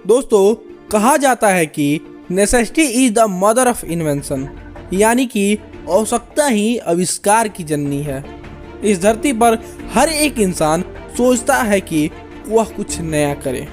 दोस्तों, कहा जाता है कि necessity is the mother of invention, यानी कि आवश्यकता ही आविष्कार की जननी है। इस धरती पर हर एक इंसान सोचता है कि वह कुछ नया करे,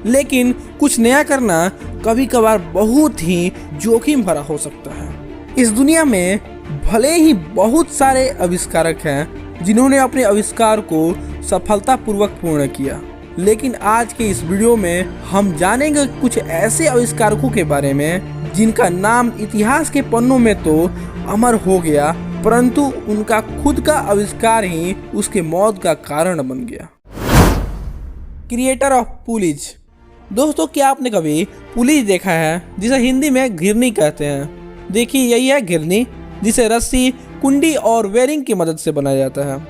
लेकिन कुछ नया करना कभी कभार बहुत ही जोखिम भरा हो सकता है। इस दुनिया में भले ही बहुत सारे आविष्कारक हैं जिन्होंने अपने आविष्कार को सफलतापूर्वक पूर्ण किया, लेकिन आज के इस वीडियो में हम जानेंगे कुछ ऐसे आविष्कारकों के बारे में जिनका नाम इतिहास के पन्नों में तो अमर हो गया, परंतु उनका खुद का आविष्कार ही उसके मौत का कारण बन गया। Creator of Pulitzer. दोस्तों, क्या आपने कभी पुलिज देखा है, जिसे हिंदी में घिरनी कहते हैं? देखिए, यही है घिरनी, जिसे रस्सी, कुंडी और वेरिंग की मदद से बनाया जाता है।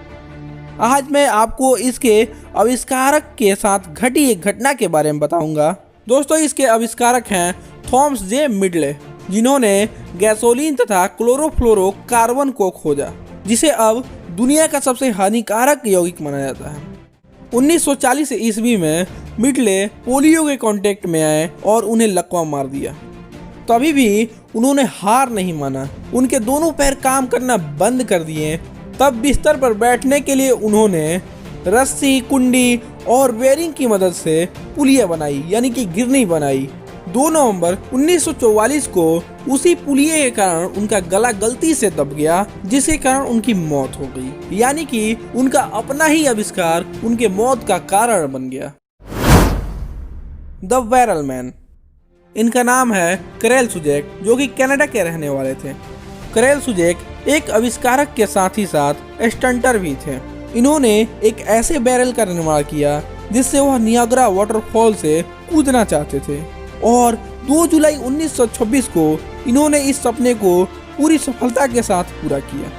आज मैं आपको इसके आविष्कारक के साथ घटी एक घटना के बारे में बताऊंगा। दोस्तों, इसके आविष्कारक हैं थॉमस जे मिडले, जिन्होंने गैसोलीन तथा क्लोरोफ्लोरो कार्बन को खोजा, जिसे अब दुनिया का सबसे हानिकारक यौगिक माना जाता है। 1940 ईस्वी में मिडले पोलियो के कांटेक्ट में आए और उन्हें लकवा मार दिया। तभी भी उन्होंने हार नहीं माना। उनके दोनों पैर काम करना बंद कर दिए। तब बिस्तर पर बैठने के लिए उन्होंने रस्सी, कुंडी और वेरिंग की मदद से पुलिया बनाई, यानी कि घिरनी बनाई। 2 नवंबर 1944 को उसी पुलिये के कारण उनका गला गलती से दब गया, जिसके कारण उनकी मौत हो गई, यानी कि उनका अपना ही आविष्कार उनके मौत का कारण बन गया। The viral man. इनका नाम है कैरल सुजैक, जो कि कनाडा के रहने वाले थे। कैरल सुजैक एक आविष्कारक के साथ ही साथ स्टंटर भी थे। इन्होंने एक ऐसे बैरल का निर्माण किया जिससे वह नियाग्रा वाटरफॉल से कूदना चाहते थे, और 2 जुलाई 1926 को इन्होंने इस सपने को पूरी सफलता के साथ पूरा किया।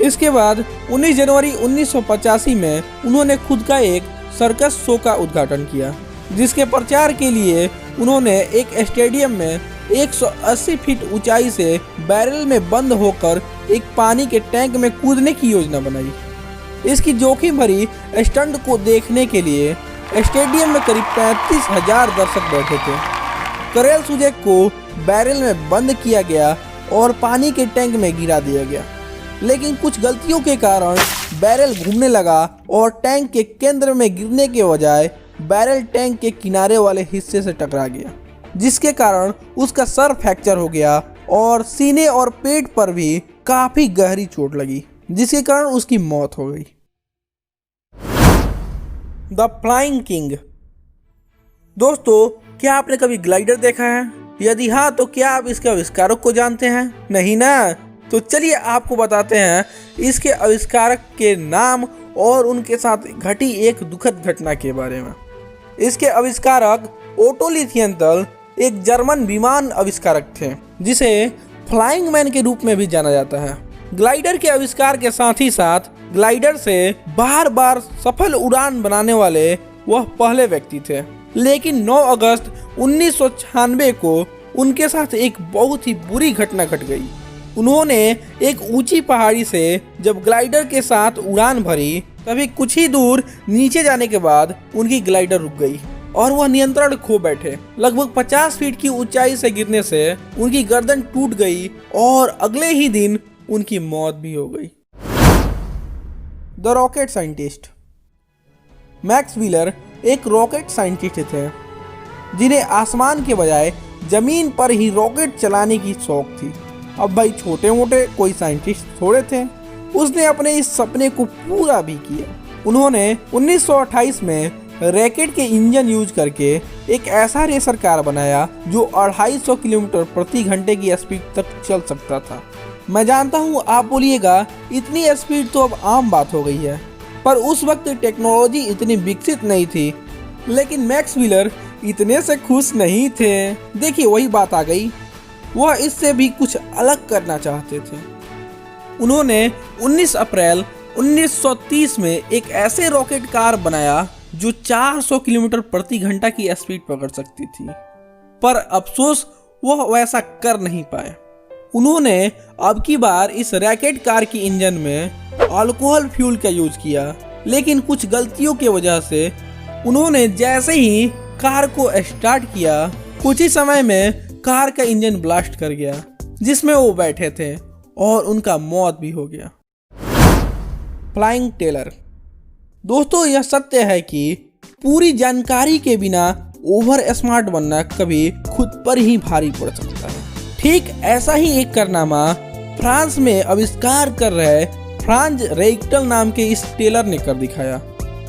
इसके बाद 19 जनवरी 1985 में उन्होंने खुद का एक सर्कस शो का उद्घाटन किया, जिसके प्रचार के लिए उन्होंने एक स्टेडियम में 180 फीट ऊंचाई से बैरल में बंद होकर एक पानी के टैंक में कूदने की योजना बनाई। इसकी जोखिम भरी स्टंट को देखने के लिए स्टेडियम में करीब 35,000 दर्शक बैठे थे। कैरल सुजैक को बैरल में बंद किया गया और पानी के टैंक में गिरा दिया गया, लेकिन कुछ गलतियों के कारण बैरल घूमने लगा और टैंक के केंद्र में गिरने के बजाय बैरल टैंक के किनारे वाले हिस्से से टकरा गया, जिसके कारण उसका सर फ्रैक्चर हो गया और सीने और पेट पर भी काफी गहरी चोट लगी, जिसके कारण उसकी मौत हो गई। The flying king. दोस्तों, क्या आपने कभी ग्लाइडर देखा है? यदि हाँ, तो क्या आप इसके आविष्कारक को जानते हैं? नहीं ना? तो चलिए आपको बताते हैं इसके आविष्कारक के नाम और उनके साथ घटी एक दुखद घटना के बारे में। इसके आविष्कारक ओटो लिथियंथल एक जर्मन विमान आविष्कारक थे, जिसे फ्लाइंग मैन के रूप में भी जाना जाता है। ग्लाइडर के आविष्कार के साथ ही साथ ग्लाइडर से बार बार सफल उड़ान बनाने वाले वह पहले व्यक्ति थे। लेकिन 9 अगस्त 1996 को उनके साथ एक बहुत ही बुरी घटना घट गई। उन्होंने एक ऊंची पहाड़ी से जब ग्लाइडर के साथ उड़ान भरी, तभी कुछ ही दूर नीचे जाने के बाद उनकी ग्लाइडर रुक गई और वह नियंत्रण खो बैठे। लगभग 50 फीट की ऊंचाई से गिरने से उनकी गर्दन टूट गई और अगले ही दिन उनकी मौत भी हो गई। The rocket scientist. Max wheeler एक रॉकेट साइंटिस्ट थे, जिन्हें आसमान के बजाय जमीन पर ही रॉकेट चलाने की शौक थी। अब भाई, छोटे मोटे कोई साइंटिस्ट थोड़े थे, उसने अपने इस सपने को पूरा भी किया। उन्होंने 1928 में रॉकेट के इंजन यूज करके एक ऐसा रेसर कार बनाया जो 250 किलोमीटर प्रति घंटे की स्पीड तक चल सकता था। मैं जानता हूँ आप बोलिएगा, इतनी स्पीड तो अब आम बात हो गई है, पर उस वक्त टेक्नोलॉजी इतनी विकसित नहीं थी। लेकिन मैक्स व्हीलर इतने से खुश नहीं थे। देखिए, वही बात आ गई, वह इससे भी कुछ अलग करना चाहते थे। उन्होंने 19 अप्रैल 1930 में एक ऐसे रॉकेट कार बनाया जो 400 किलोमीटर प्रति घंटा की स्पीड पकड़ सकती थी, पर अफसोस वह वैसा कर नहीं पाए। उन्होंने अब की बार इस रॉकेट कार की इंजन में अल्कोहल फ्यूल का यूज किया, लेकिन कुछ गलतियों की वजह से उन्होंने जैसे ही कार को स्टार्ट किया, कुछ ही समय में कार का इंजन ब्लास्ट कर गया जिसमें वो बैठे थे और उनका मौत भी हो गया। Flying tailor. दोस्तों, यह सत्य है कि पूरी जानकारी के बिना ओवर स्मार्ट बनना कभी खुद पर ही भारी पड़ सकता है। ठीक ऐसा ही एक कारनामा फ्रांस में आविष्कार कर रहे फ्रांज रेइटल नाम के इस टेलर ने कर दिखाया।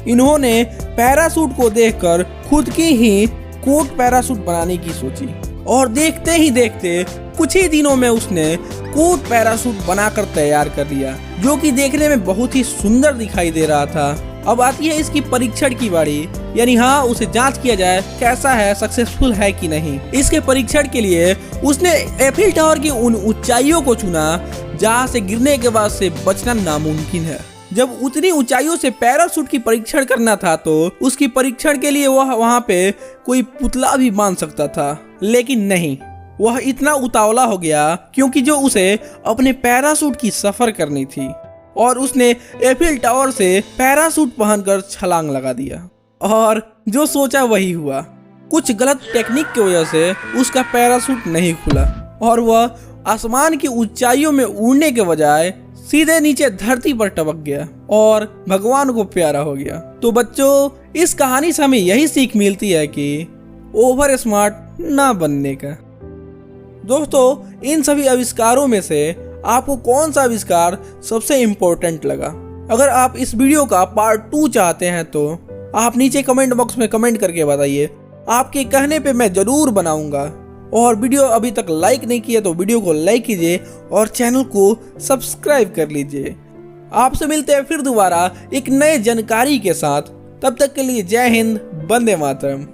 इन्होंने पैराशूट को देखकर खुद की ही कोट पैराशूट बनाने की सोची और देखते ही देखते कुछ ही दिनों में उसने कोट पैराशूट बनाकर तैयार कर लिया, जो कि देखने में बहुत ही सुंदर दिखाई दे रहा था। अब आती है इसकी परीक्षण की बारी, यानी हाँ, उसे जांच किया जाए कैसा है, सक्सेसफुल है कि नहीं। इसके परीक्षण के लिए उसने एफिल टावर की उन ऊंचाइयों को चुना जहां से गिरने के बाद से बचना नामुमकिन है। जब उतनी ऊंचाइयों से पैराशूट की परीक्षण करना था तो उसकी परीक्षण के लिए वह वहां पे कोई पुतला भी बांध सकता था, लेकिन नहीं, वह इतना उतावला हो गया क्योंकि जो उसे अपने पैराशूट की सफर करनी थी और उसने एफिल टावर से पैराशूट पहनकर छलांग लगा दिया और जो सोचा वही हुआ। कुछ गलत टेक्निक की वजह से उसका पैराशूट नहीं खुला और वह आसमान की ऊंचाइयों में उड़ने के बजाय सीधे नीचे धरती पर टपक गया और भगवान को प्यारा हो गया। तो बच्चों, इस कहानी से हमें यही सीख मिलती है कि ओवर स्मार्ट ना बनने का। दोस्तों, इन सभी आविष्कारों में से आपको कौन सा आविष्कार सबसे इम्पोर्टेंट लगा? अगर आप इस वीडियो का पार्ट 2 चाहते हैं तो आप नीचे कमेंट बॉक्स में कमेंट करके बताइए। आपके कहने पे मैं जरूर बनाऊंगा। और वीडियो अभी तक लाइक नहीं किया तो वीडियो को लाइक कीजिए और चैनल को सब्सक्राइब कर लीजिए। आपसे मिलते हैं फिर दोबारा एक नए जानकारी के साथ। तब तक के लिए जय हिंद, वंदे मातरम।